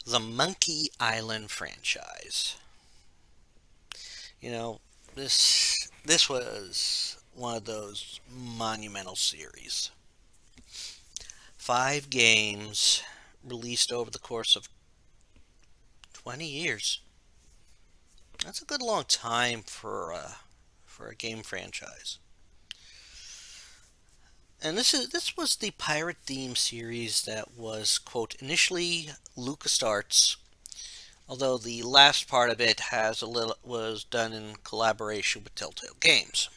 The Monkey Island franchise. You know, this was one of those monumental series. 5 games released over the course of 20 years. That's a good long time for a game franchise. And this was the pirate theme series that was quote initially Lucasarts, although the last part of it has a little was done in collaboration with Telltale Games.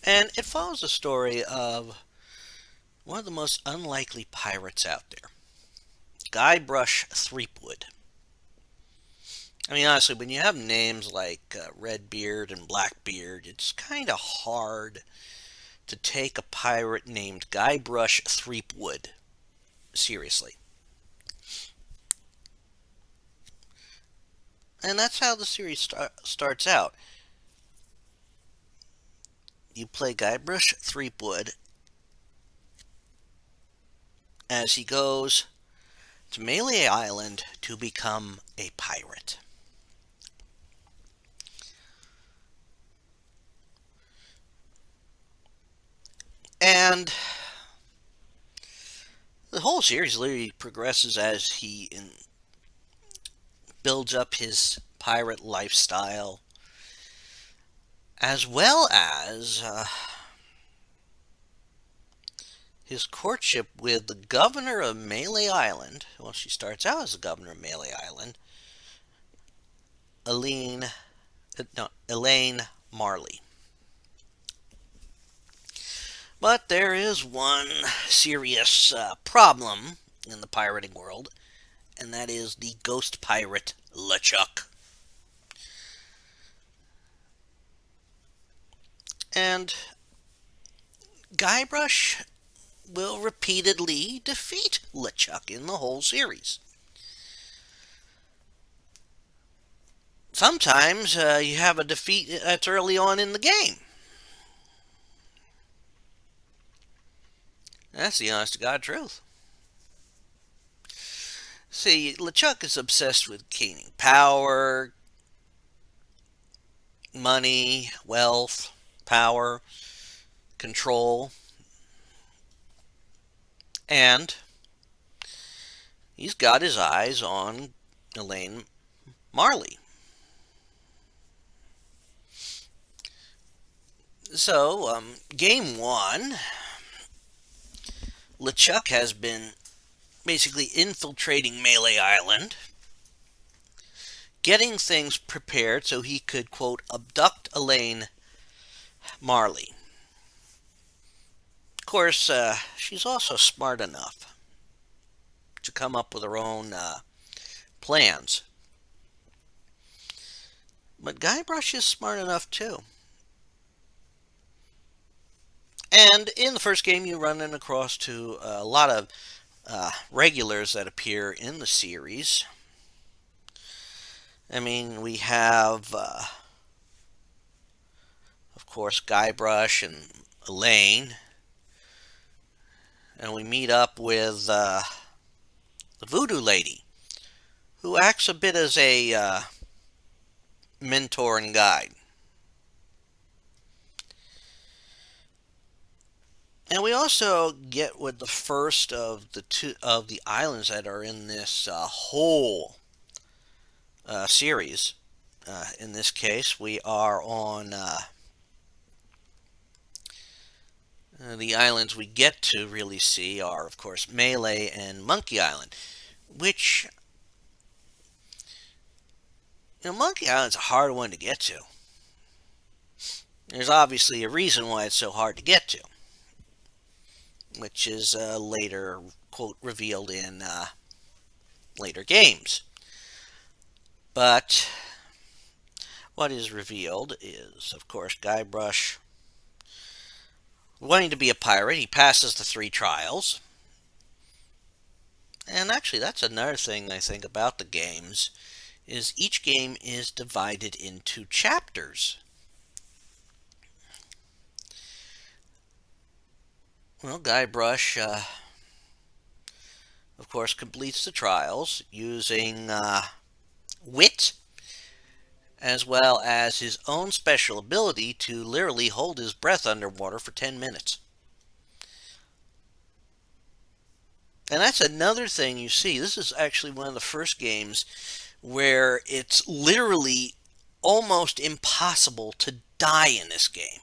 And it follows the story of one of the most unlikely pirates out there, Guybrush Threepwood. I mean, honestly, when you have names like Redbeard and Blackbeard, it's kind of hard to take a pirate named Guybrush Threepwood seriously. And that's how the series starts out. You play Guybrush Threepwood as he goes to Melee Island to become a pirate. And the whole series literally progresses as builds up his pirate lifestyle, as well as his courtship with the governor of Melee Island. Well, she starts out as the governor of Melee Island, Elaine, Elaine Marley. But there is one serious problem in the pirating world, and that is the ghost pirate LeChuck. And Guybrush will repeatedly defeat LeChuck in the whole series. Sometimes you have a defeat that's early on in the game. That's the honest to God truth. See, LeChuck is obsessed with gaining power, money, wealth, power, control, and he's got his eyes on Elaine Marley. So, game one, LeChuck has been basically infiltrating Melee Island, getting things prepared so he could, quote, abduct Elaine Marley. Of course, she's also smart enough to come up with her own plans. But Guybrush is smart enough too. And in the first game, you run across to a lot of regulars that appear in the series. I mean, we have, of course, Guybrush and Elaine. And we meet up with the Voodoo Lady, who acts a bit as a mentor and guide. And we also get with the first of the islands that are in this whole series. In this case, we are on the islands we get to really see are, of course, Melee and Monkey Island, which, Monkey Island's a hard one to get to. There's obviously a reason why it's so hard to get to, which is later, quote, revealed in later games. But what is revealed is, of course, Guybrush wanting to be a pirate. He passes the 3 trials. And actually, that's another thing I think about the games, is each game is divided into chapters. Well, Guybrush of course, completes the trials using wit, as well as his own special ability to literally hold his breath underwater for 10 minutes. And that's another thing you see. This is actually one of the first games where it's literally almost impossible to die in this game.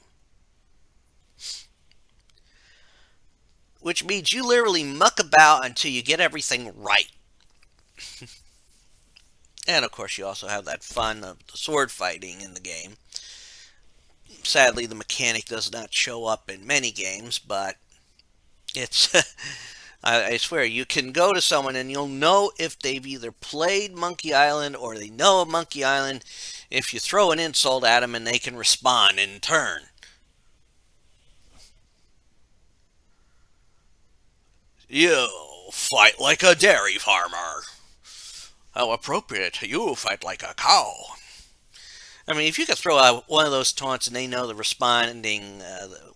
Which means you literally muck about until you get everything right. And of course, you also have that fun of the sword fighting in the game. Sadly, the mechanic does not show up in many games, but it's. I swear, you can go to someone and you'll know if they've either played Monkey Island or they know of Monkey Island if you throw an insult at them and they can respond in turn. You fight like a dairy farmer. How appropriate. You fight like a cow. I mean, if you could throw out one of those taunts and they know the responding,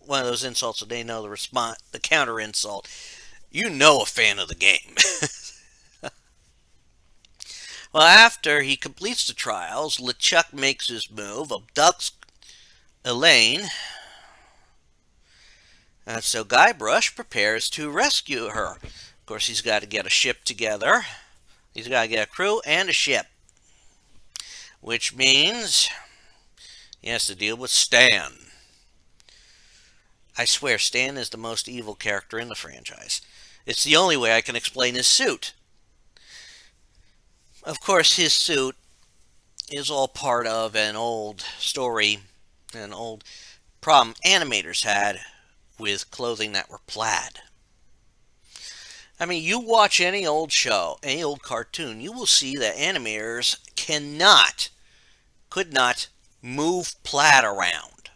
one of those insults and they know the counter insult, you know a fan of the game. Well, after he completes the trials, LeChuck makes his move, abducts Elaine, and so Guybrush prepares to rescue her. Of course, he's got to get a ship together. He's got to get a crew and a ship, which means he has to deal with Stan. I swear, Stan is the most evil character in the franchise. It's the only way I can explain his suit. Of course, his suit is all part of an old story, an old problem animators had with clothing that were plaid. I mean, you watch any old show, any old cartoon, you will see that animators could not move plaid around.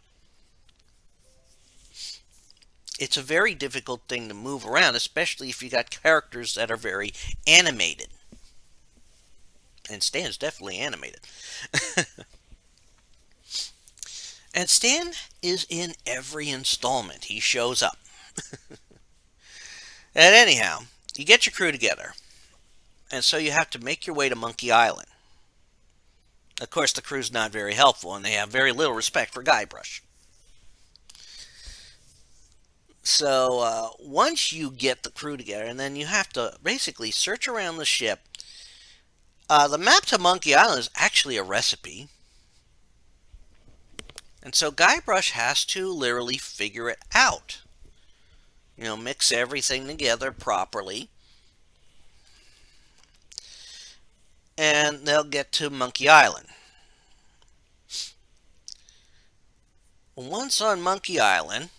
It's a very difficult thing to move around, especially if you got characters that are very animated. And Stan's definitely animated. And Stan is in every installment. He shows up. And anyhow, you get your crew together. And so you have to make your way to Monkey Island. Of course, the crew's not very helpful, and they have very little respect for Guybrush. So once you get the crew together, and then you have to basically search around the ship. The map to Monkey Island is actually a recipe. And so Guybrush has to literally figure it out. You know, mix everything together properly. And they'll get to Monkey Island. Once on Monkey Island,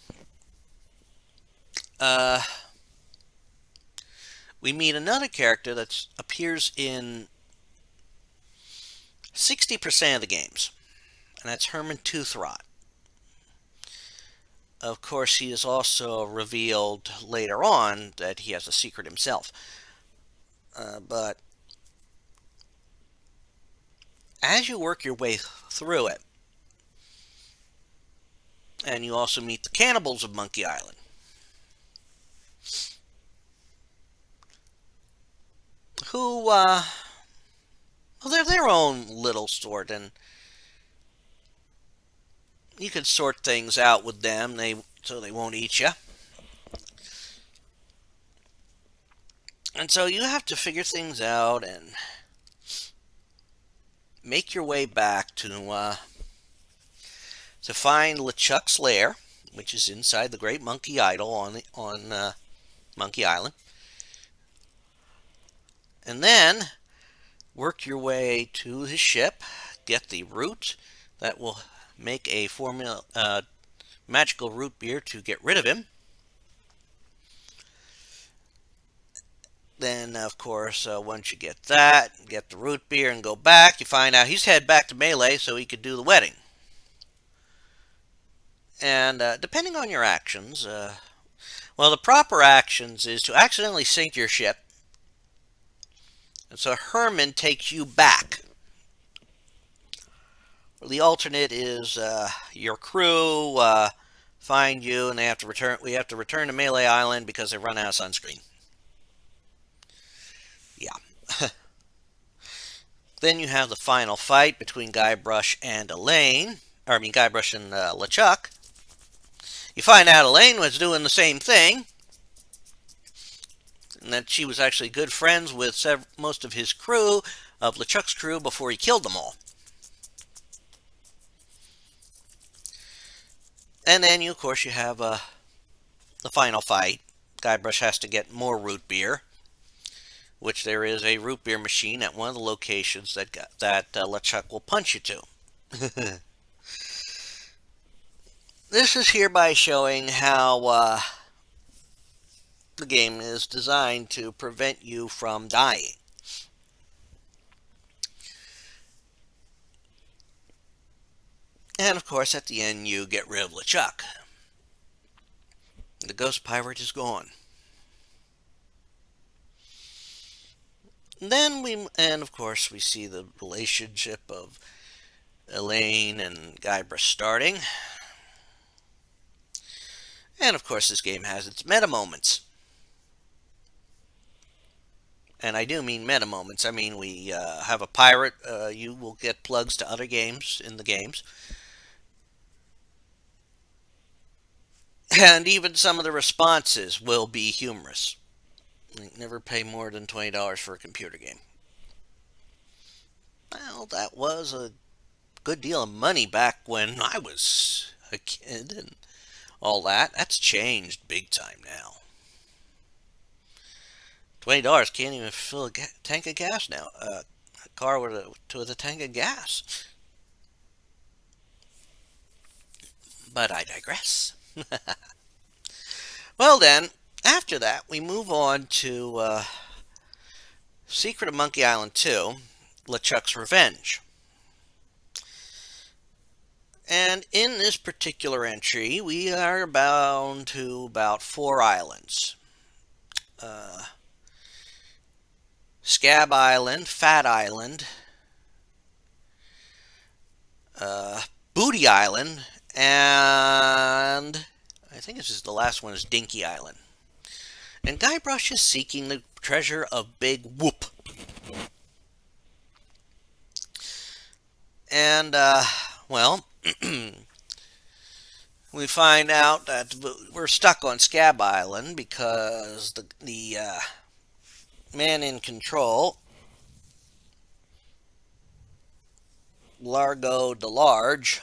we meet another character that appears in 60% of the games, and that's Herman Tooth Rot. Of course, he is also revealed later on that he has a secret himself. But as you work your way through it, and you also meet the cannibals of Monkey Island, who, well, they're their own little sort, and you can sort things out with them so they won't eat you. And so you have to figure things out and make your way back to find LeChuck's lair, which is inside the Great Monkey Idol on Monkey Island. And then work your way to his ship, get the root that will make a magical root beer to get rid of him. Then, of course, once you get that, get the root beer and go back, you find out he's headed back to Melee so he could do the wedding. And depending on your actions, well, the proper actions is to accidentally sink your ship. And so Herman takes you back. The alternate is your crew find you and they have to return. We have to return to Melee Island because they run out of sunscreen. Yeah. Then you have the final fight between Guybrush and Elaine. Or, I mean, Guybrush and LeChuck. You find out Elaine was doing the same thing, and that she was actually good friends with most of his crew, of LeChuck's crew, before he killed them all. And then, of course, you have the final fight. Guybrush has to get more root beer, which there is a root beer machine at one of the locations that LeChuck will punch you to. This is hereby showing how the game is designed to prevent you from dying. And of course, at the end, you get rid of LeChuck. The ghost pirate is gone. And of course, we see the relationship of Elaine and Guybrush starting. And of course, this game has its meta moments. And I do mean meta moments. I mean, we have a pirate. You will get plugs to other games in the games. And even some of the responses will be humorous. Never pay more than $20 for a computer game. Well, that was a good deal of money back when I was a kid and all that. That's changed big time now. $20 can't even fill a tank of gas now. A car with a tank of gas. But I digress. Well then, after that, we move on to Secret of Monkey Island 2, LeChuck's Revenge. And in this particular entry, we are bound to about 4 islands. Scab Island, Fat Island, Booty Island, and I think this is the last one is Dinky Island. And Guybrush is seeking the treasure of Big Whoop. And, well, we find out that we're stuck on Scab Island because the man in control, Largo the Large,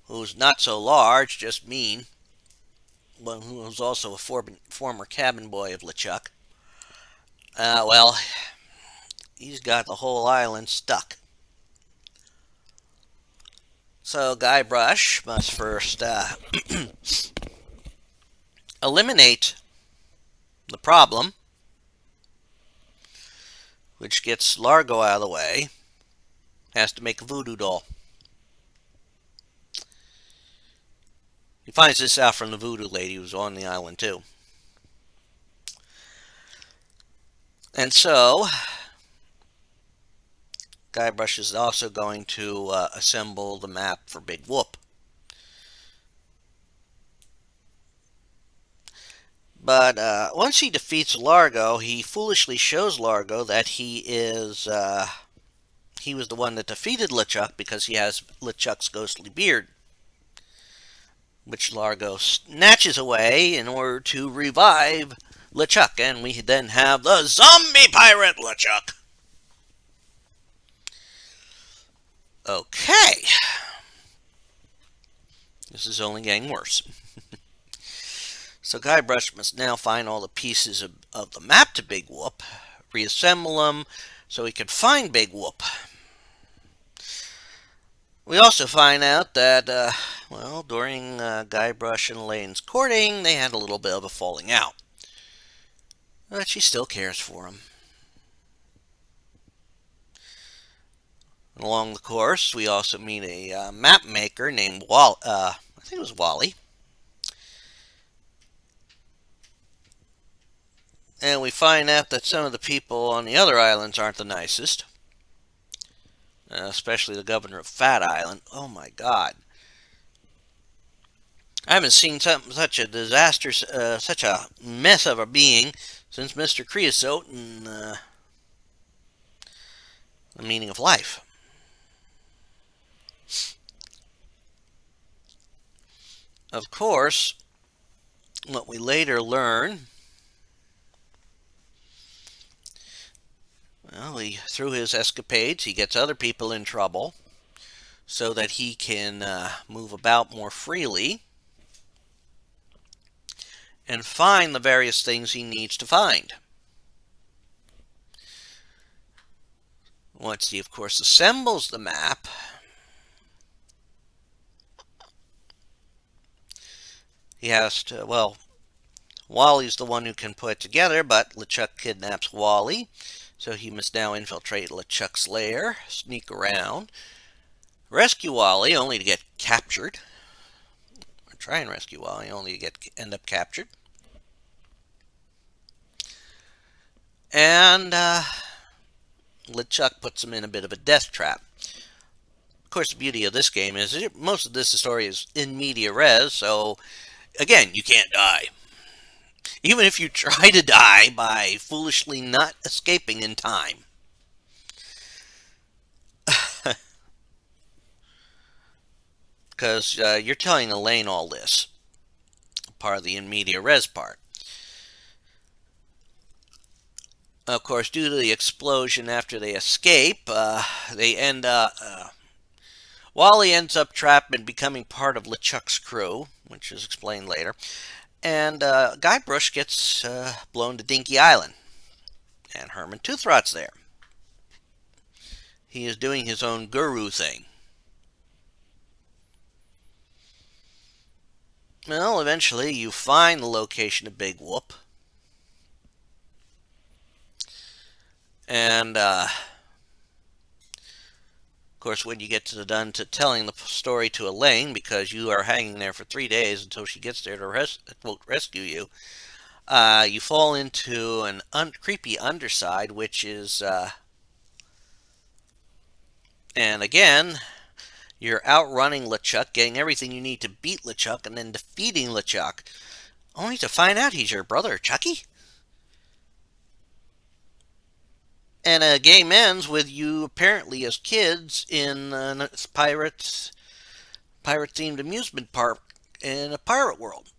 who's not so large, just mean, but who was also a former cabin boy of LeChuck. Well, he's got the whole island stuck. So Guybrush must first eliminate the problem, which gets Largo out of the way. Has to make a voodoo doll. He finds this out from the voodoo lady who's on the island too. And so, Guybrush is also going to assemble the map for Big Whoop. But once he defeats Largo, he foolishly shows Largo that he was the one that defeated LeChuck because he has LeChuck's ghostly beard, which Largo snatches away in order to revive LeChuck, and we then have the zombie pirate LeChuck. Okay. This is only getting worse. So Guybrush must now find all the pieces of the map to Big Whoop, reassemble them so he can find Big Whoop. We also find out that, well, during Guybrush and Elaine's courting, they had a little bit of a falling out. But she still cares for him. Along the course, we also meet a map maker named I think it was Wally. And we find out that some of the people on the other islands aren't the nicest. Especially the governor of Fat Island. Oh my God. I haven't seen such a disaster, such a mess of a being since Mr. Creosote and the meaning of life. Of course, what we later learn, well, through his escapades, he gets other people in trouble so that he can move about more freely and find the various things he needs to find. Once he, of course, assembles the map, he has to, well, Wally's the one who can put it together, but LeChuck kidnaps Wally, so he must now infiltrate LeChuck's lair, sneak around, rescue Wally, only to get captured. Or try and rescue Wally, only to end up captured. And LeChuck puts him in a bit of a death trap. Of course, the beauty of this game is most of this story is in media res, so again, you can't die. Even if you try to die by foolishly not escaping in time. Because you're telling Elaine all this. Part of the in media res part. Of course, due to the explosion after they escape, they end up... Wally ends up trapped and becoming part of LeChuck's crew, which is explained later. And Guybrush gets blown to Dinky Island. And Herman Tooth Rot's there. He is doing his own guru thing. Well, eventually you find the location of Big Whoop. And, of course, when you get done to telling the story to Elaine, because you are hanging there for 3 days until she gets there to rescue you, you fall into an creepy underside, which is... and again... You're outrunning LeChuck, getting everything you need to beat LeChuck, and then defeating LeChuck, only to find out he's your brother, Chucky. And a game ends with you apparently as kids in a pirate-themed amusement park in a pirate world.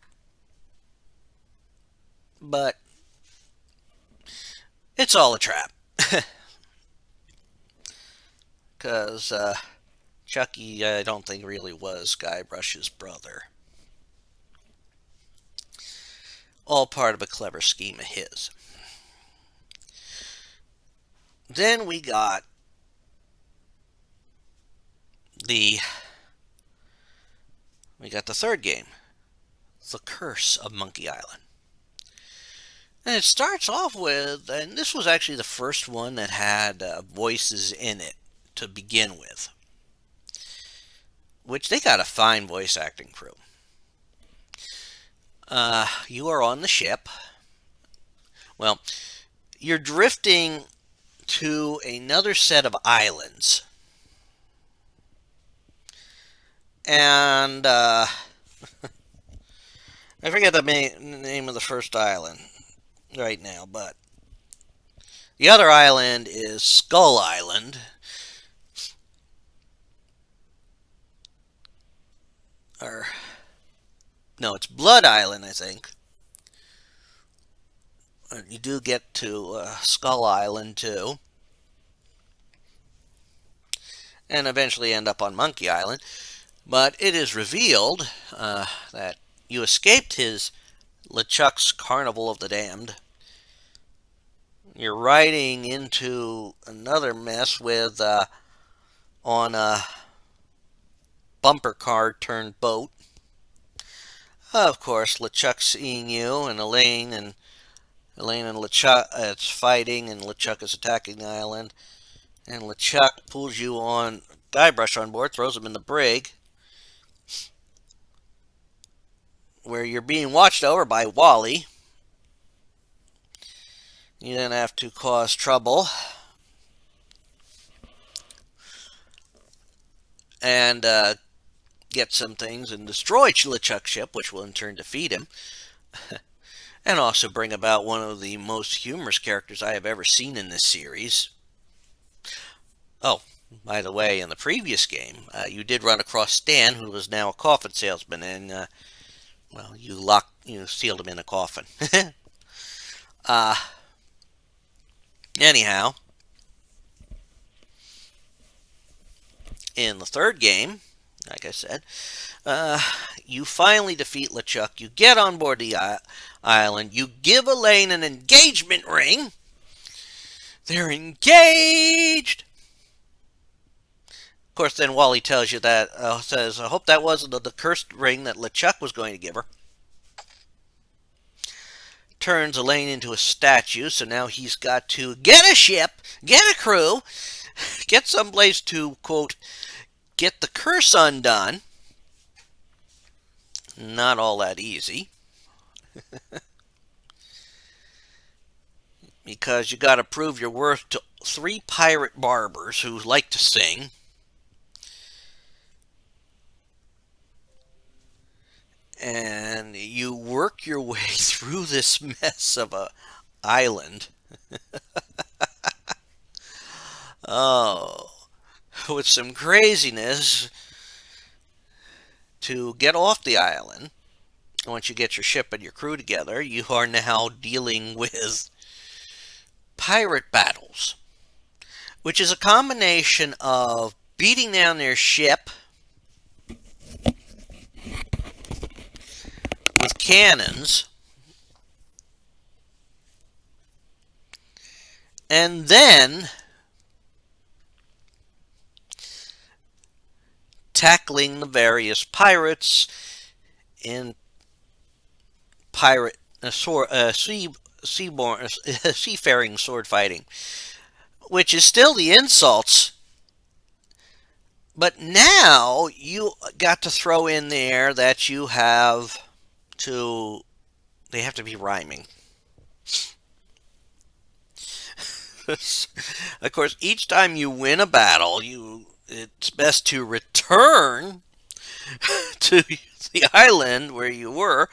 But it's all a trap. Because, Chucky, I don't think really was Guybrush's brother. All part of a clever scheme of his. Then we got the third game, The Curse of Monkey Island. And it starts off with, and this was actually the first one that had voices in it to begin with. Which they got a fine voice acting crew. You are on the ship. Well, you're drifting to another set of islands. And I forget the name of the first island right now, but the other island is Skull Island. Or, no, it's Blood Island, I think. You do get to Skull Island, too. And eventually end up on Monkey Island. But it is revealed that you escaped his LeChuck's Carnival of the Damned. You're riding into another mess with on a bumper car turned boat. Of course, LeChuck seeing you and Elaine and LeChuck it's fighting, and LeChuck is attacking the island. And LeChuck pulls you on Guybrush on board, throws him in the brig, where you're being watched over by Wally. You then have to cause trouble and get some things and destroy LeChuck's ship, which will in turn defeat him. and also bring about one of the most humorous characters I have ever seen in this series. Oh, by the way, in the previous game, you did run across Stan, who is now a coffin salesman, and well, you sealed him in a coffin. uh, Anyhow, in the third game, like I said, you finally defeat LeChuck. You get on board the island. You give Elaine an engagement ring. They're engaged. Of course, then Wally tells you that, says, I hope that wasn't the cursed ring that LeChuck was going to give her. Turns Elaine into a statue, so now he's got to get a ship, get a crew, get someplace to, quote, get the curse undone. Not all that easy. Because you got to prove your worth to 3 pirate barbers who like to sing. And you work your way through this mess of a island. Oh, with some craziness to get off the island. Once you get your ship and your crew together, you are now dealing with pirate battles, which is a combination of beating down their ship with cannons, and then tackling the various pirates in seafaring sword fighting, which is still the insults. But now you got to throw in there that you have to, they have to be rhyming. Of course, each time you win a battle, it's best to return to the island where you were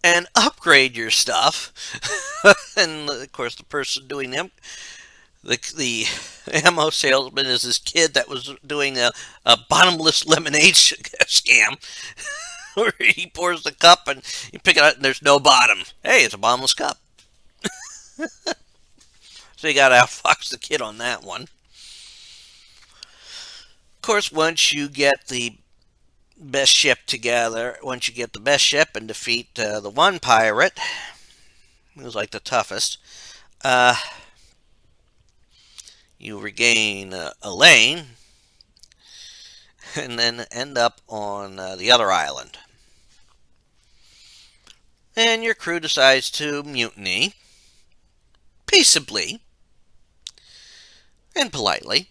and upgrade your stuff. And of course, the person doing the ammo salesman is this kid that was doing a bottomless lemonade scam, where he pours the cup and you pick it up and there's no bottom. Hey, it's a bottomless cup. So you got to outfox the kid on that one. Of course, once you get the best ship together, once you get the best ship and defeat the one pirate, who's like the toughest, you regain Elaine, and then end up on the other island. And your crew decides to mutiny, peaceably and politely.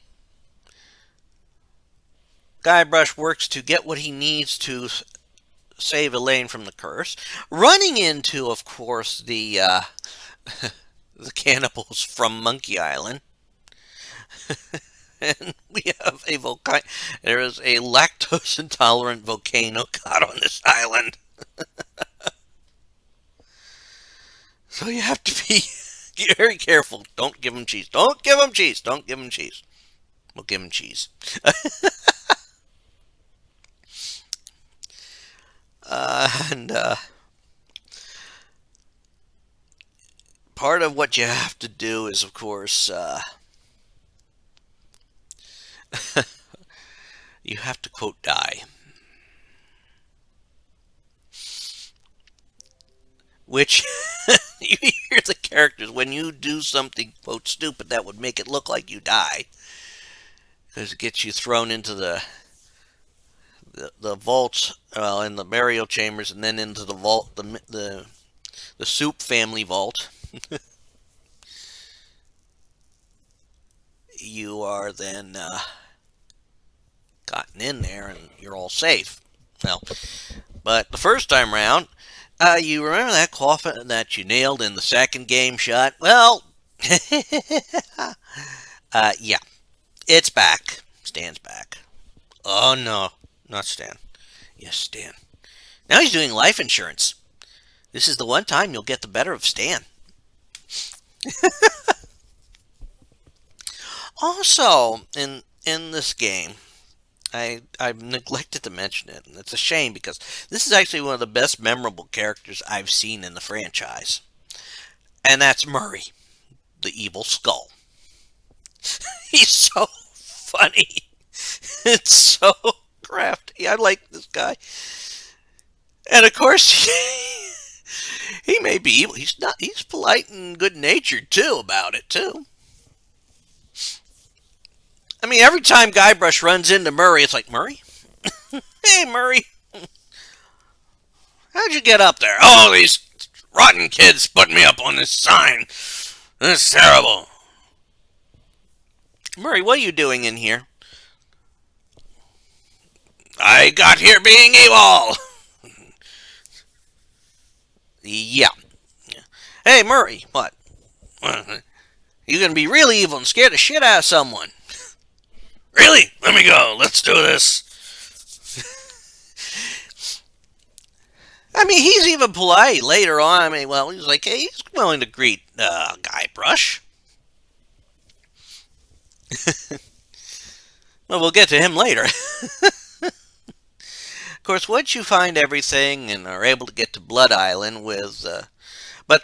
Guybrush works to get what he needs to save Elaine from the curse, running into, of course, the the cannibals from Monkey Island. And we have there is a lactose intolerant volcano god on this island. So you have to be very careful. Don't give him cheese. Don't give him cheese. Don't give him cheese. We'll give him cheese. And part of what you have to do is, of course, you have to, quote, die. Which, you hear the characters, when you do something, quote, stupid, that would make it look like you die. Because it gets you thrown into the vaults, in the burial chambers, and then into the vault, the soup family vault. You are then gotten in there, and you're all safe. Well, but the first time round, you remember that coffin that you nailed in the second game shot? Well, yeah, it's back. Stan's back. Oh no, not Stan. Yes, Stan. Now he's doing life insurance. This is the one time you'll get the better of Stan. Also, in this game, I've neglected to mention it, and it's a shame because this is actually one of the best memorable characters I've seen in the franchise, and that's Murray, the evil skull. He's so funny. It's so crafty. I like this guy, and of course, he may be evil. He's not. He's polite and good natured too about it too. I mean, every time Guybrush runs into Murray, it's like, Murray? Hey, Murray, how'd you get up there? Oh, these rotten kids put me up on this sign. This is terrible. Murray, what are you doing in here? I got here being evil. Yeah. Hey, Murray, what? You gonna be really evil and scare the shit out of someone. Really? Let me go. Let's do this. I mean, he's even polite later on. I mean, well, he's like, hey, he's willing to greet Guybrush. Well, we'll get to him later. Of course, once you find everything and are able to get to Blood Island with, but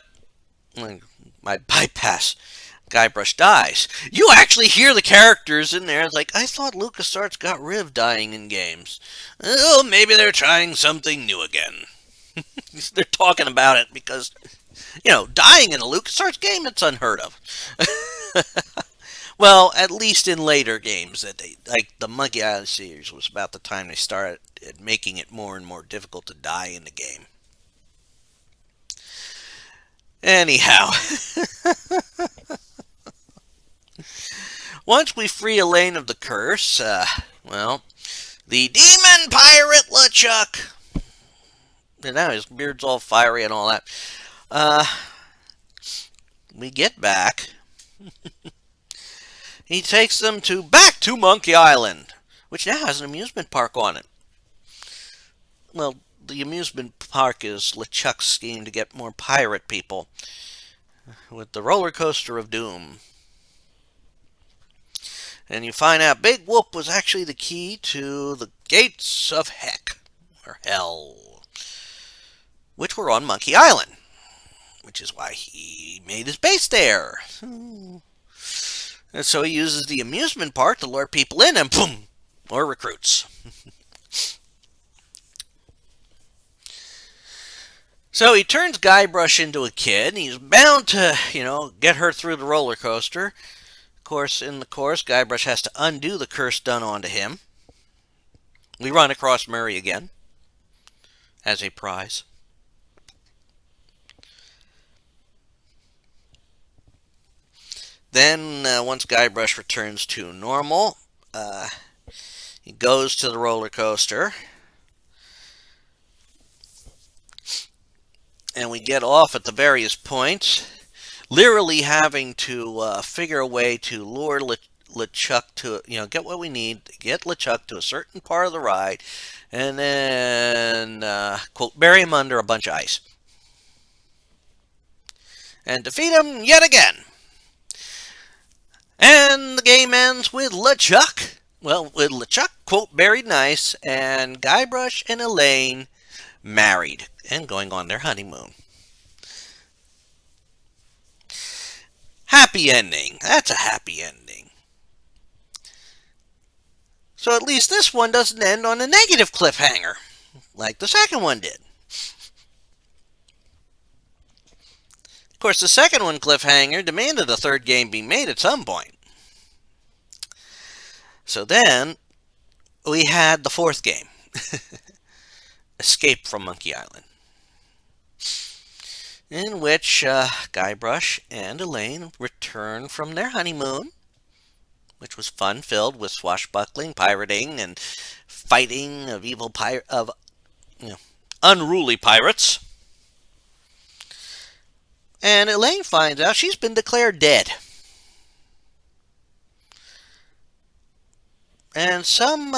my bypass, Guybrush dies. You actually hear the characters in there. It's like, I thought LucasArts got rid of dying in games. Oh, maybe they're trying something new again. They're talking about it because, dying in a LucasArts game, it's unheard of. Well, at least in later games, that like the Monkey Island series was about the time they started making it more and more difficult to die in the game. Anyhow, once we free Elaine of the curse, the demon pirate LeChuck, and now his beard's all fiery and all that, we get back. He takes them back to Monkey Island, which now has an amusement park on it. Well, the amusement park is LeChuck's scheme to get more pirate people with the roller coaster of doom. And you find out Big Whoop was actually the key to the gates of heck, or hell, which were on Monkey Island, which is why he made his base there. And so he uses the amusement park to lure people in and boom, more recruits. So he turns Guybrush into a kid, and he's bound to, get her through the roller coaster. Of course, in the course, Guybrush has to undo the curse done onto him. We run across Murray again as a prize. Then, once Guybrush returns to normal, he goes to the roller coaster. And we get off at the various points, literally having to figure a way to lure LeChuck to, get what we need, to get LeChuck to a certain part of the ride, and then, quote, bury him under a bunch of ice. And defeat him yet again. And the game ends with LeChuck. Well, with LeChuck, quote, buried in ice, and Guybrush and Elaine married and going on their honeymoon. Happy ending. That's a happy ending. So at least this one doesn't end on a negative cliffhanger, like the second one did. Of course, the second one, cliffhanger, demanded a third game be made at some point. So then, we had the fourth game, Escape from Monkey Island, in which Guybrush and Elaine return from their honeymoon, which was fun-filled with swashbuckling, pirating, and fighting of unruly pirates. And Elaine finds out she's been declared dead. And some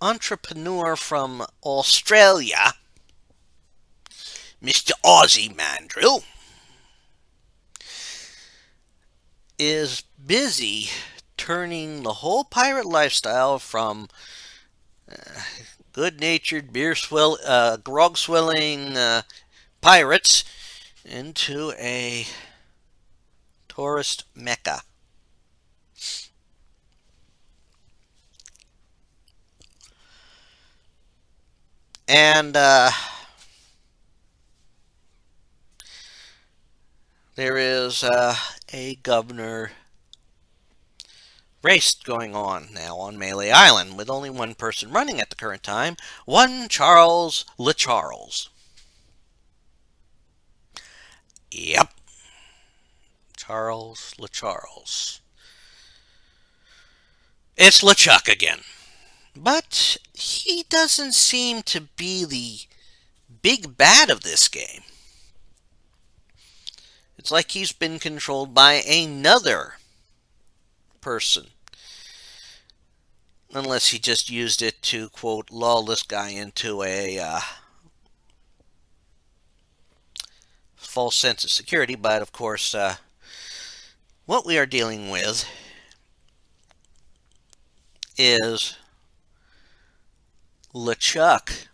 entrepreneur from Australia, Mr. Ozzy Mandrill, is busy turning the whole pirate lifestyle from good-natured grog swilling pirates into a tourist mecca. And there is a governor race going on now on Melee Island with only one person running at the current time, one Charles LeCharles. Yep, Charles LeCharles. It's LeChuck again. But he doesn't seem to be the big bad of this game. It's like he's been controlled by another person. Unless he just used it to, quote, lull this guy into a false sense of security. But, of course, what we are dealing with is LeChuck.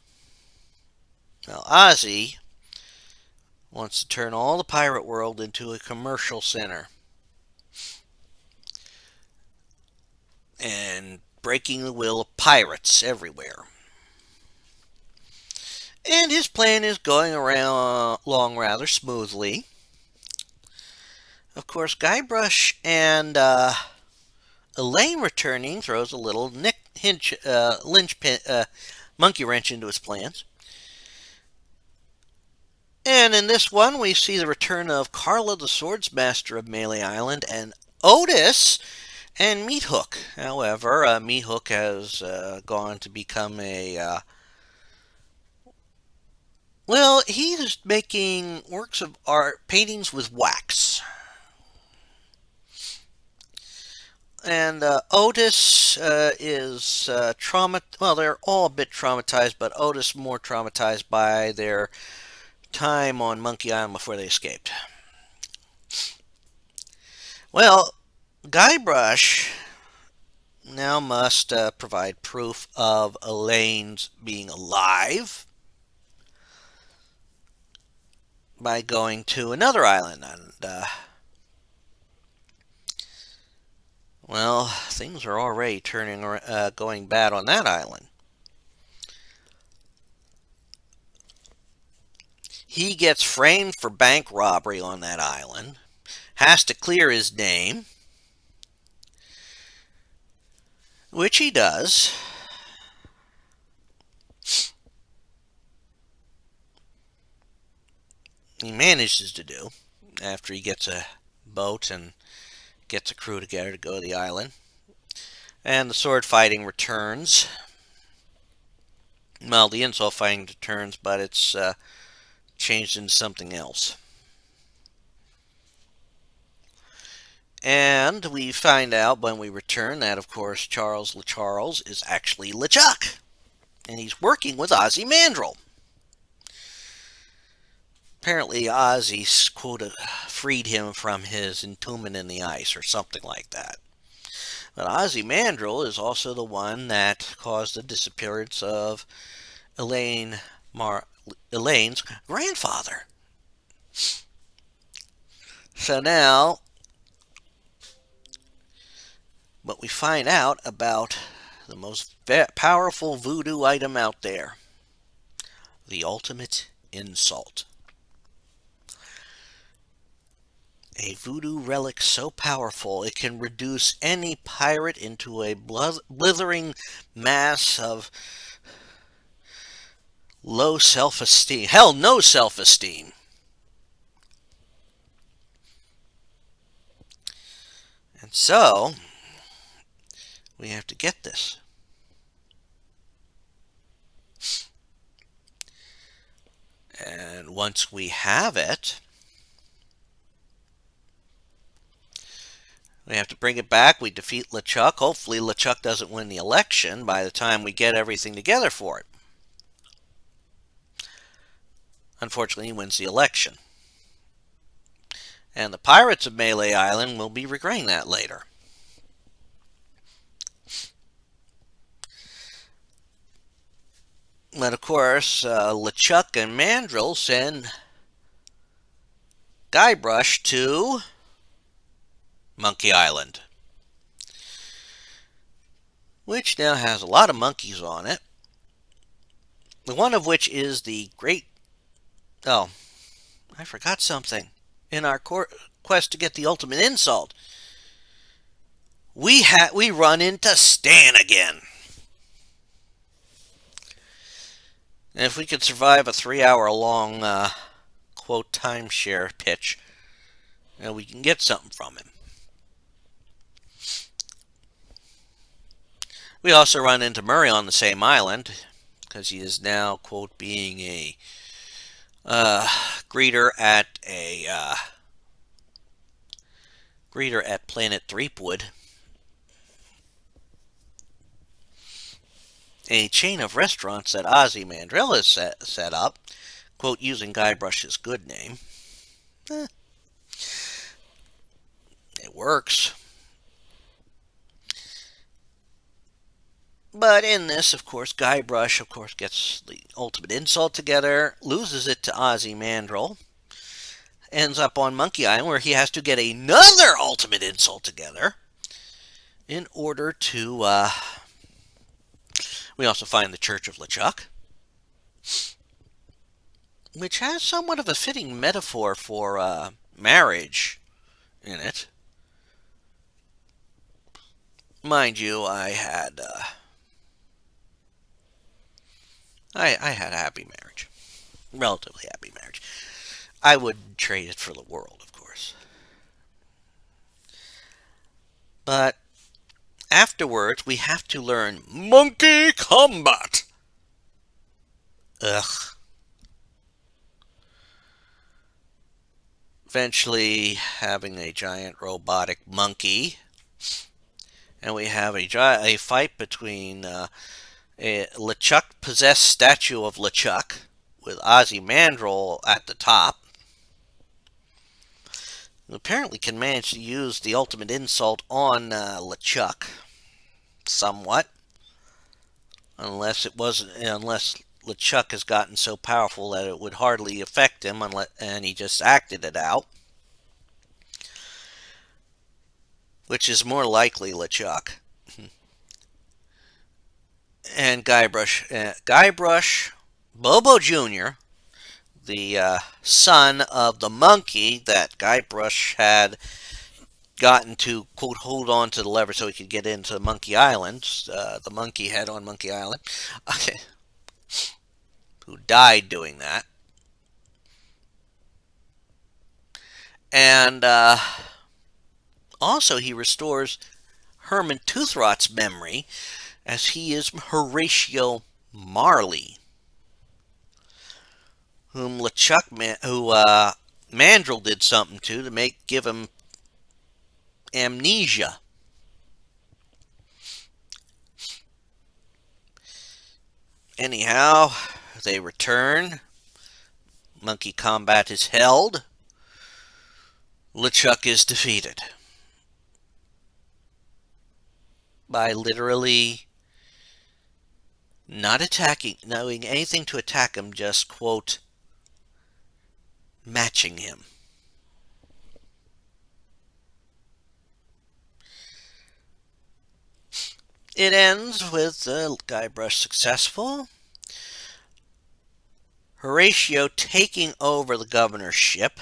Now, Ozzy wants to turn all the pirate world into a commercial center. And breaking the will of pirates everywhere. And his plan is going along rather smoothly. Of course, Guybrush and Elaine returning throws a little monkey wrench into his plans. And in this one, we see the return of Carla, the Swordsmaster of Melee Island, and Otis and Meat Hook. However, Meat Hook has gone to become well, he is making works of art, paintings with wax. And Otis is traumatized. Well, they're all a bit traumatized, but Otis more traumatized by their time on Monkey Island before they escaped. Well, Guybrush now must provide proof of Elaine's being alive by going to another island. And, well, things are already going bad on that island. He gets framed for bank robbery on that island, has to clear his name, which he does. He manages to do after he gets a boat and gets a crew together to go to the island. And the sword fighting returns. Well, the insult fighting returns, but it's changed into something else. And we find out when we return that, of course, Charles LeCharles is actually LeChuck. And he's working with Ozzy Mandrill. Apparently, Ozzy, quote, freed him from his entombment in the ice or something like that. But Ozzy Mandrill is also the one that caused the disappearance of Elaine's grandfather. So now, what we find out about the most powerful voodoo item out there, the ultimate insult. A voodoo relic so powerful it can reduce any pirate into a blithering mass of low self-esteem. Hell, no self-esteem. And so, we have to get this. And once we have it, We have to bring it back. We defeat LeChuck. Hopefully LeChuck doesn't win the election by the time we get everything together for it. Unfortunately, he wins the election. And the pirates of Melee Island will be regretting that later. But of course, LeChuck and Mandrill send Guybrush to Monkey Island, which now has a lot of monkeys on it. One of which is the great... Oh, I forgot something. In our quest to get the ultimate insult, we run into Stan again. And if we could survive a 3-hour-long quote timeshare pitch, we can get something from him. We also run into Murray on the same island, because he is now, quote, being a greeter at Planet Threepwood, a chain of restaurants that Ozzy Mandrill has set up, quote, using Guybrush's good name. It works. But in this, of course, Guybrush, gets the ultimate insult together, loses it to Ozzy Mandrill, ends up on Monkey Island where he has to get another ultimate insult together in order to... We also find the Church of LeChuck, which has somewhat of a fitting metaphor for marriage in it. Mind you, I had a happy marriage. Relatively happy marriage. I wouldn't trade it for the world, of course. But afterwards, we have to learn monkey combat. Ugh. Eventually, having a giant robotic monkey. And we have a fight between a LeChuck-possessed statue of LeChuck with Ozzy Mandrill at the top. Who apparently can manage to use the ultimate insult on LeChuck somewhat. Unless LeChuck has gotten so powerful that it would hardly affect him and he just acted it out. Which is more likely LeChuck. And Guybrush, Bobo Jr., the son of the monkey that Guybrush had gotten to, quote, hold on to the lever so he could get into Monkey Island, the monkey head on Monkey Island, who died doing that. And also he restores Herman Tooth Rot's memory, as he is Horatio Marley, whom Mandrill did something to give him amnesia. Anyhow, they return. Monkey combat is held. LeChuck is defeated by literally not knowing anything to attack him, just, quote, matching him. It ends with Guybrush successful, Horatio taking over the governorship.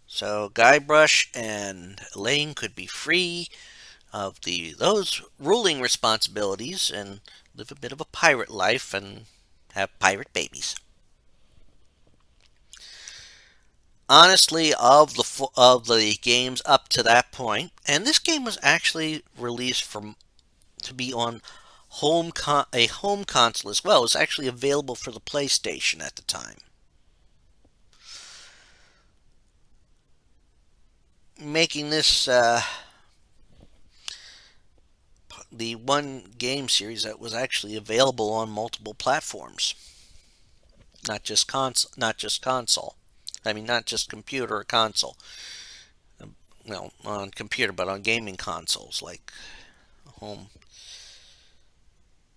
So Guybrush and Elaine could be free of those ruling responsibilities and live a bit of a pirate life and have pirate babies. Honestly, of the games up to that point, and this game was actually released to be on a home console as well. It was actually available for the PlayStation at the time. making this the one game series that was actually available on multiple platforms, not just console. I mean, not just computer or console. Well, on computer, but on gaming consoles like home.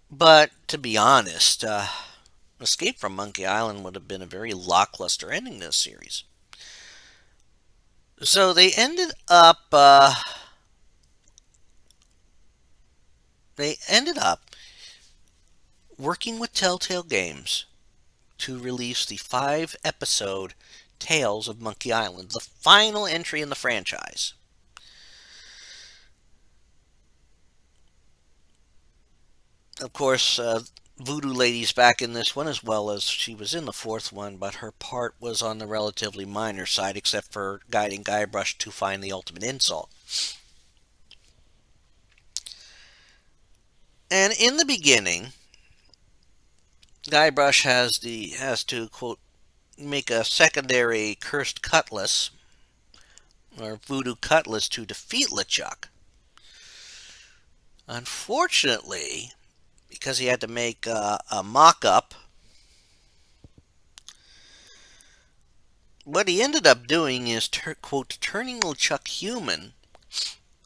But to be honest, Escape from Monkey Island would have been a very lackluster ending to this series. So they ended up working with Telltale Games to release the 5 episode Tales of Monkey Island, the final entry in the franchise. Of course, Voodoo Lady's back in this one as well as she was in the fourth one, but her part was on the relatively minor side, except for guiding Guybrush to find the ultimate insult. And in the beginning, Guybrush has to quote make a secondary cursed cutlass or voodoo cutlass to defeat LeChuck. Unfortunately, because he had to make a mock-up, what he ended up doing is, quote, turning LeChuck human,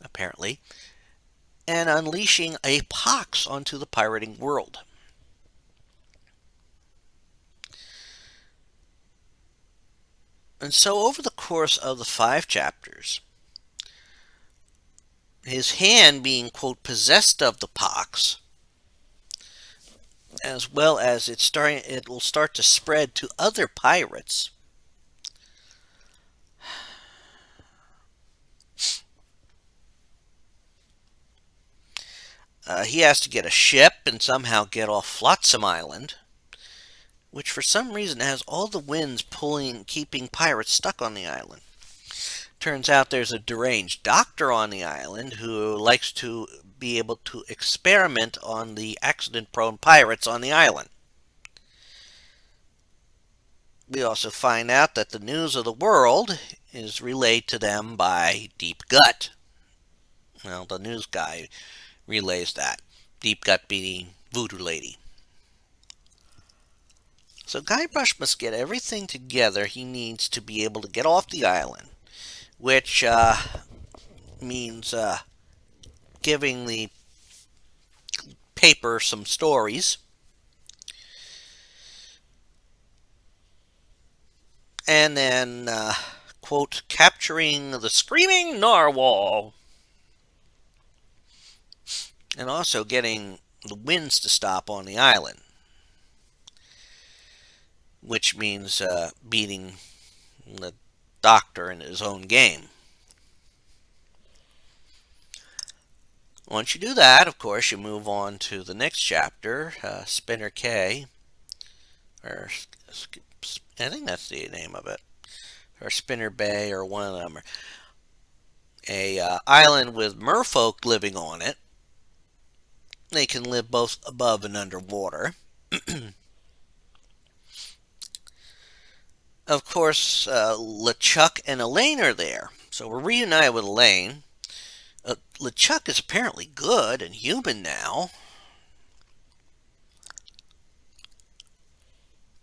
apparently, and unleashing a pox onto the pirating world. And so over the course of the 5 chapters, his hand being, quote, possessed of the pox, as well as it will start to spread to other pirates. He has to get a ship and somehow get off Flotsam Island, which for some reason has all the winds keeping pirates stuck on the island. Turns out there's a deranged doctor on the island who likes to be able to experiment on the accident-prone pirates on the island. We also find out that the news of the world is relayed to them by Deep Gut. Well, the news guy relays that. Deep Gut being Voodoo Lady. So Guybrush must get everything together he needs to be able to get off the island, which means giving the paper some stories, and then, quote, capturing the screaming narwhal, and also getting the winds to stop on the island, which means beating the doctor in his own game. Once you do that, of course, you move on to the next chapter, Spinner Cay, or I think that's the name of it, or Spinner Bay, or one of them. A island with merfolk living on it. They can live both above and underwater. Of course, LeChuck and Elaine are there. So we're reunited with Elaine. LeChuck is apparently good and human now.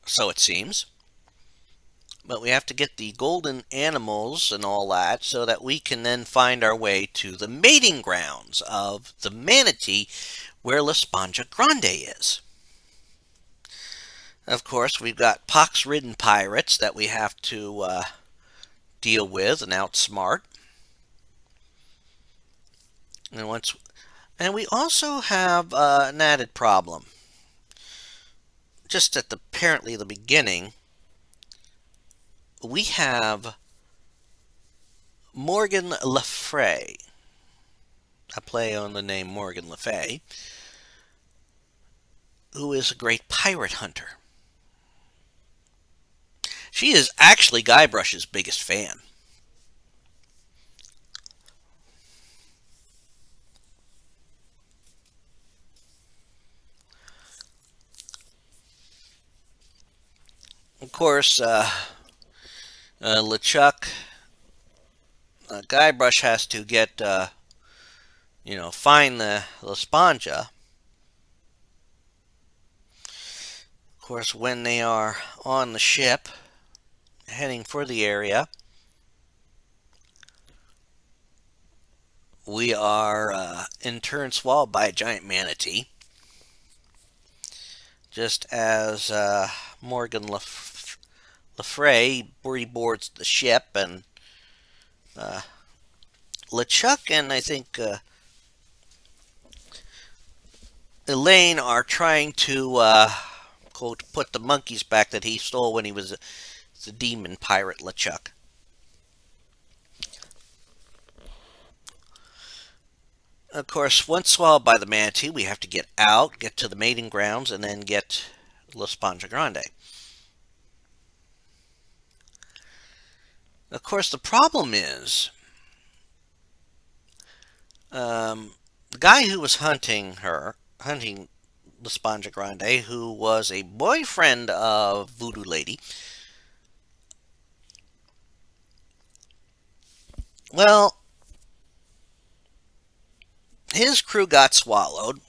So it seems. But we have to get the golden animals and all that so that we can then find our way to the mating grounds of the manatee where La Sponja Grande is. Of course, we've got pox-ridden pirates that we have to deal with and outsmart. And we also have an added problem. Just at apparently the beginning, we have Morgan Lefray, a play on the name Morgan Le Fay, who is a great pirate hunter. She is actually Guybrush's biggest fan. Of course, LeChuck Guybrush has to get, find the Lespanja. Of course, when they are on the ship, heading for the area, we are in turn swallowed by a giant manatee. Just as Morgan Lefray boards the ship, and LeChuck and I think Elaine are trying to quote, put the monkeys back that he stole when he was the demon pirate LeChuck. Of course, once swallowed by the manatee, we have to get out, get to the mating grounds, and then get La Sponja Grande. Of course, the problem is the guy who was hunting La Sponja Grande, who was a boyfriend of Voodoo Lady. Well, his crew got swallowed.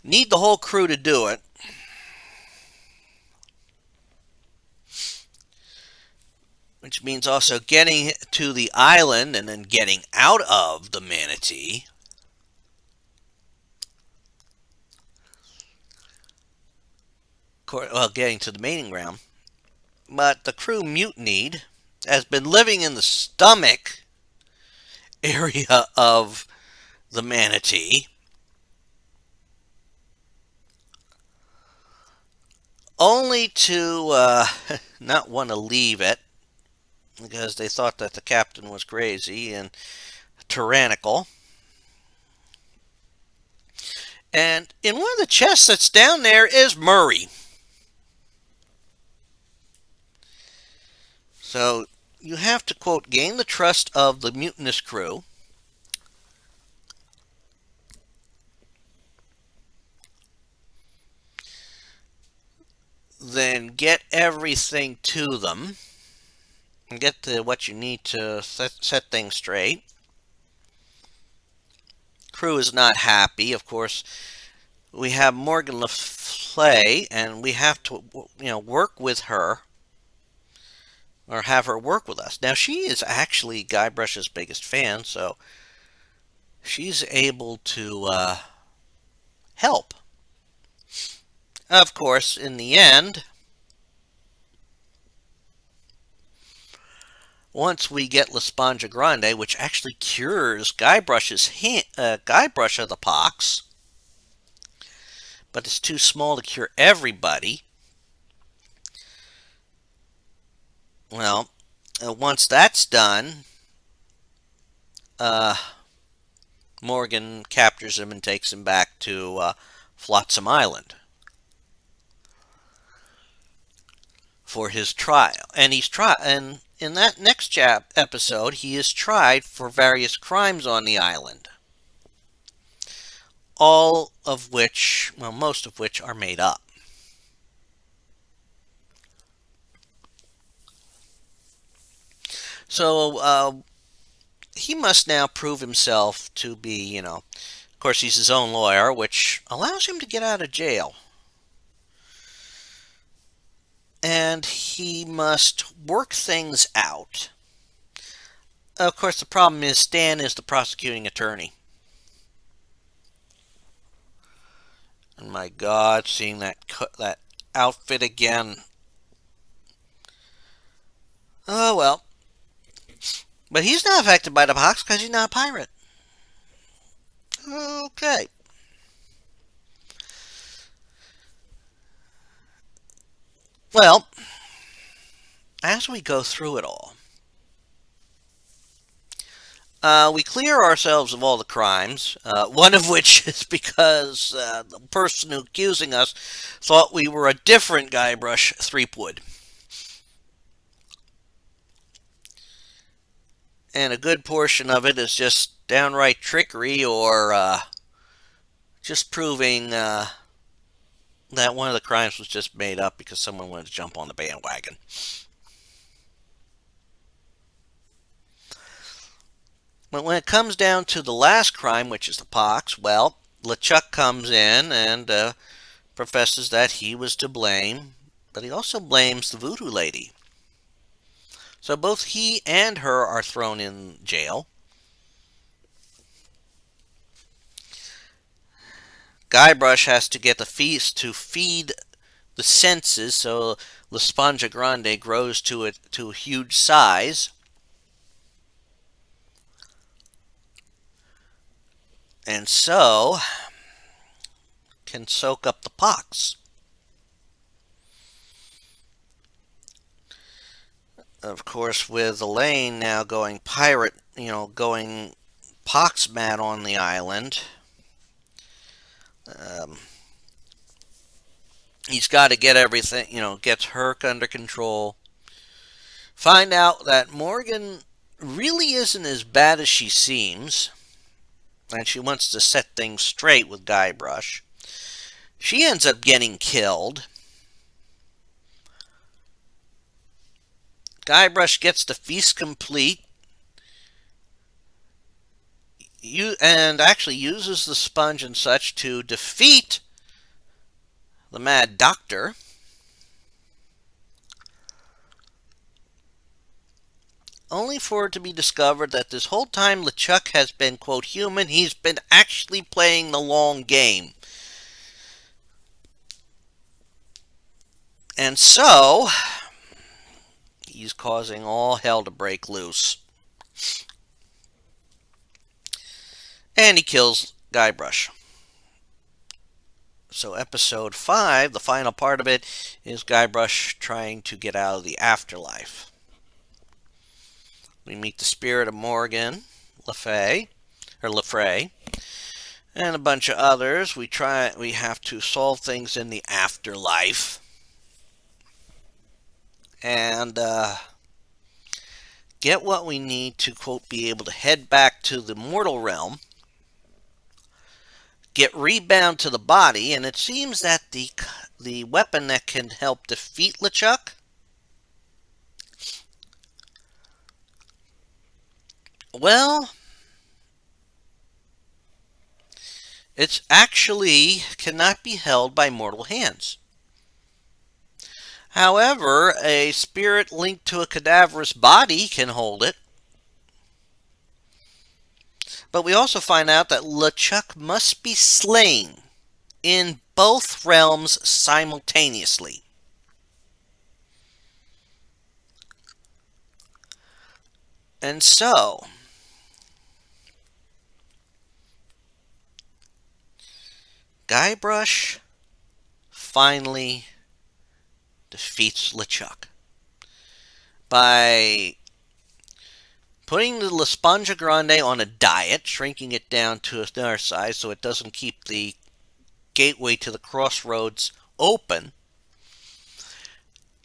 Need the whole crew to do it. Which means also getting to the island and then getting out of the manatee. Well, getting to the mating ground. But the crew mutinied, has been living in the stomach area of the manatee, only to not want to leave it because they thought that the captain was crazy and tyrannical. And in one of the chests that's down there is Murray. So you have to, quote, gain the trust of the mutinous crew. Then get everything to them. And get to what you need to set things straight. Crew is not happy. Of course, we have Morgan Lefray, and we have to, work with her. Or have her work with us. Now, she is actually Guybrush's biggest fan, so she's able to help. Of course, in the end, once we get La Sponja Grande, which actually cures Guybrush of the pox, but it's too small to cure everybody. Well, once that's done, Morgan captures him and takes him back to Flotsam Island for his trial. And and in that next episode, he is tried for various crimes on the island. All of which, well, most of which are made up. So, he must now prove himself to be, of course, he's his own lawyer, which allows him to get out of jail. And he must work things out. Of course, the problem is Stan is the prosecuting attorney. And my God, seeing that outfit again. Oh, well. But he's not affected by the pox because he's not a pirate. Okay. Well, as we go through it all, we clear ourselves of all the crimes, one of which is because the person accusing us thought we were a different Guybrush Threepwood. And a good portion of it is just downright trickery or just proving that one of the crimes was just made up because someone wanted to jump on the bandwagon. But when it comes down to the last crime, which is the pox, well, LeChuck comes in and professes that he was to blame, but he also blames the voodoo lady. So both he and her are thrown in jail. Guybrush has to get the feast to feed the senses, so La Sponja Grande grows to a huge size. And so can soak up the pox. Of course, with Elaine now going pirate, going pox mad on the island, um, he's got to get everything, gets Herc under control. Find out that Morgan really isn't as bad as she seems, and she wants to set things straight with Guybrush. She ends up getting killed. Guybrush gets the feast complete, and actually uses the sponge and such to defeat the Mad Doctor. Only for it to be discovered that this whole time LeChuck has been, quote, human. He's been actually playing the long game. And so, he's causing all hell to break loose. And he kills Guybrush. So episode 5, the final part of it, is Guybrush trying to get out of the afterlife. We meet the spirit of Morgan, Lefray, and a bunch of others. We have to solve things in the afterlife. And get what we need to, quote, be able to head back to the mortal realm, get rebound to the body, and it seems that the weapon that can help defeat LeChuck well, it's actually cannot be held by mortal hands. However, a spirit linked to a cadaverous body can hold it. But we also find out that LeChuck must be slain in both realms simultaneously. And so, Guybrush finally defeats LeChuck by putting the La Sponja Grande on a diet, shrinking it down to another size so it doesn't keep the gateway to the crossroads open.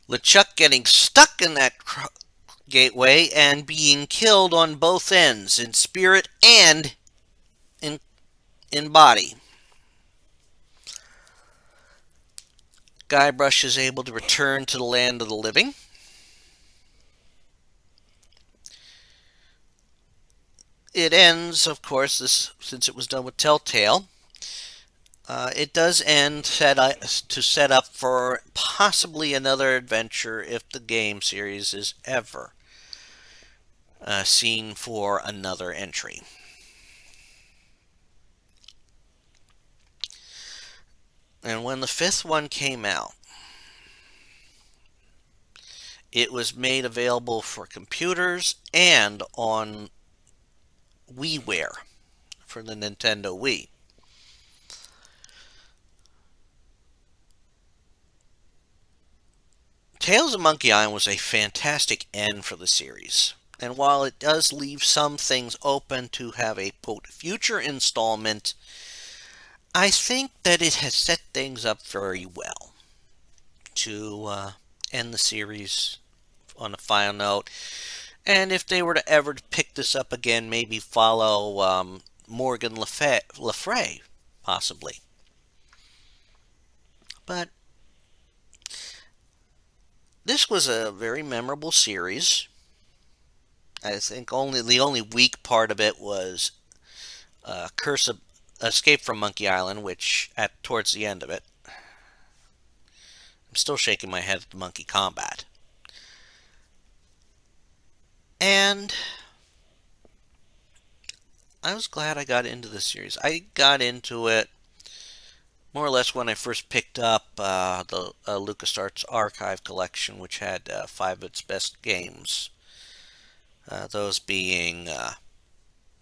LeChuck getting stuck in that gateway and being killed on both ends, in spirit and in body. Guybrush is able to return to the land of the living. It ends, of course, since it was done with Telltale. It does end to set up for possibly another adventure if the game series is ever seen for another entry. And when the 5th one came out, it was made available for computers and on WiiWare for the Nintendo Wii. Tales of Monkey Island was a fantastic end for the series. And while it does leave some things open to have a, quote, future installment, I think that it has set things up very well to end the series on a final note. And if they were to ever pick this up again, maybe follow Morgan Lefray, possibly. But this was a very memorable series. I think the only weak part of it was Curse of Escape from Monkey Island, which at towards the end of it, I'm still shaking my head at the monkey combat. And I was glad I got into the series. I got into it more or less when I first picked up the Lucasarts Archive collection, which had 5 of its best games. Those being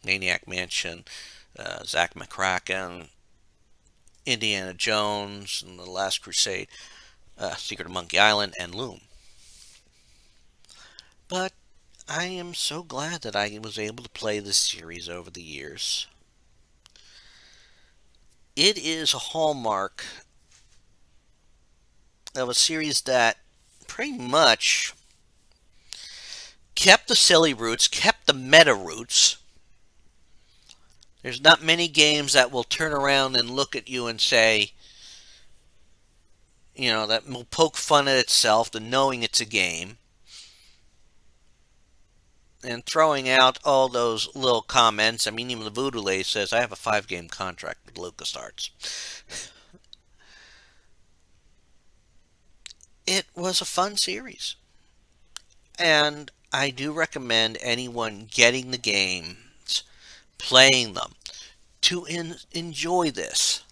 Maniac Mansion, Zack McCracken, Indiana Jones, and The Last Crusade, Secret of Monkey Island, and Loom. But I am so glad that I was able to play this series over the years. It is a hallmark of a series that pretty much kept the silly roots, kept the meta roots. There's not many games that will turn around and look at you and say, that will poke fun at itself, the knowing it's a game, and throwing out all those little comments. I mean, even the Voodoo Lay says, I have a 5-game contract with LucasArts. It was a fun series. And I do recommend anyone getting the games, playing them, to enjoy this.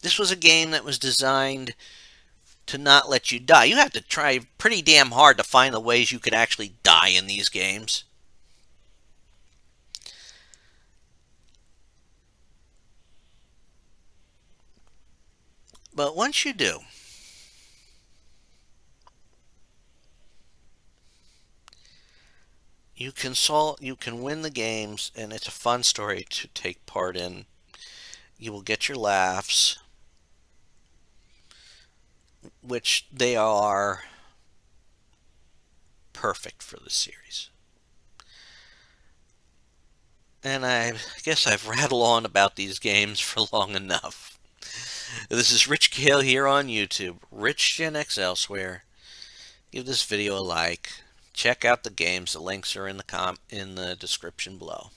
This was a game that was designed to not let you die. You have to try pretty damn hard to find the ways you could actually die in these games. But once you do, you can win the games, and it's a fun story to take part in. You will get your laughs, which they are perfect for the series. And I guess I've rattled on about these games for long enough. This is Rich Gale here on YouTube, Rich Gen X elsewhere. Give this video a like. Check out the games. The links are in the description below.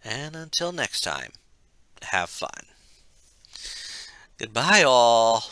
And until next time, have fun. Goodbye, all.